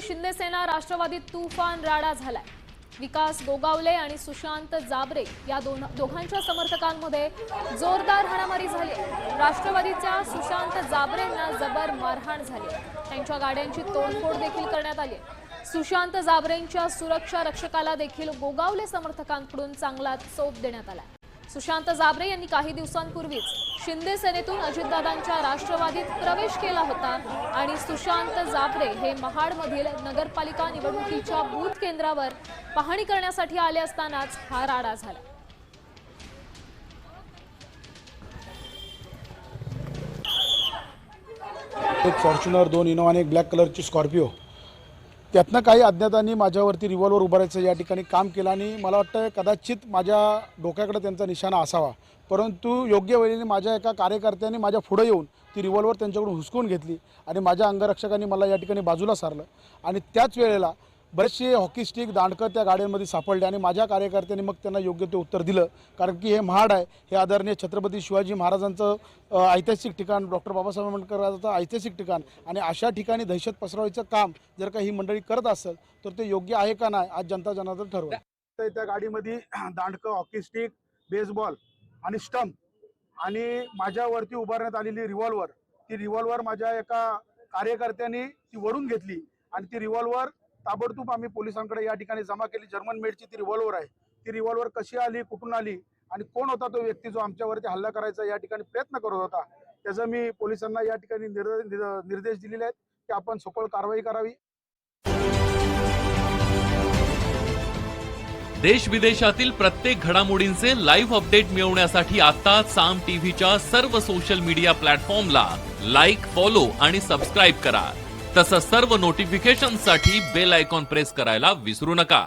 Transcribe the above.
शिंदे सेना राष्ट्रवादीत तुफान राडा झालाय। विकास गोगावले आणि सुशांत जाबरे या दोघांच्या समर्थकांमध्ये जोरदार हाणामारी झाली। राष्ट्रवादीच्या सुशांत जाबरेंना जबर मारहाण झाली। त्यांच्या गाड्यांची तोडफोड देखील करण्यात आली। सुशांत जाबरेंच्या सुरक्षा रक्षकाला देखील गोगावले समर्थकांकडून चांगला चोप देण्यात आला। सुशांत जाबरे यांनी काही दिवसांपूर्वीच शिंदे सेनेतून अजितदादांच्या राष्ट्रवादीत प्रवेश केला होता आणि सुशांत जाबरे हे महाडमधील नगरपालिका निवडणुकीच्या बूथ केंद्रावर पाहणी करण्यासाठी आले असतानाच हा राडा झाला। एक फॉर्च्युनर, 2 इनोवा आणि एक ब्लॅक कलरची स्कॉर्पिओ, त्यातनं काही अज्ञातांनी माझ्यावरती रिव्हॉल्वर उभारायचं या ठिकाणी काम केलं आणि मला वाटतं कदाचित माझ्या डोक्याकडे त्यांचा निशाणा असावा, परंतु योग्य वेळेने माझ्या एका कार्यकर्त्यांनी माझ्या पुढे येऊन ती रिव्हॉल्वर त्यांच्याकडून हुसकून घेतली आणि माझ्या अंगरक्षकांनी मला या ठिकाणी बाजूला सारलं आणि त्याच वेळेला बरेचसे हॉकी स्टिक दांडकं त्या गाड्यांमध्ये सापडले आणि माझ्या कार्यकर्त्यांनी मग त्यांना योग्य ते उत्तर दिलं, कारण की हे महाड आहे, हे आदरणीय छत्रपती शिवाजी महाराजांचं ऐतिहासिक ठिकाण, डॉक्टर बाबासाहेब आंबेडकरांचं ऐतिहासिक ठिकाण आणि अशा ठिकाणी दहशत पसरवायचं काम जर का ही मंडळी करत असेल तर ते योग्य आहे का नाही आज जनता जनार्दन ठरवलं। त्या गाडीमध्ये दांडकं, हॉकी स्टिक, बेसबॉल आणि स्टंप आणि माझ्यावरती उभारण्यात आलेली रिव्हॉल्वर, ती रिव्हॉल्वर माझ्या एका कार्यकर्त्यांनी ती वळून घेतली आणि ती रिव्हॉल्वर ताबडतोब आम्ही पोलिसांकडे या ठिकाणी जमा केली। जर्मन मेडची ती रिव्हॉल्वर आहे। ती रिव्हॉल्वर कशी आली, कुठून आली आणि कोण होता तो व्यक्ती जो आमच्यावरती हल्ला करायचा या ठिकाणी प्रयत्न करत होता, त्याचा मी पोलिसांना या ठिकाणी निर्देश दिलेले आहेत की आपण सखोल कारवाई करावी। देश विदेशातील प्रत्येक घडामोडींचे लाईव्ह अपडेट मिळवण्यासाठी आता साम टीव्हीच्या सर्व सोशल मीडिया प्लॅटफॉर्मला लाईक, फॉलो आणि सबस्क्राईब करा। तसंच सर्व नोटिफिकेशनसाठी बेल आयकॉन प्रेस करायला विसरू नका।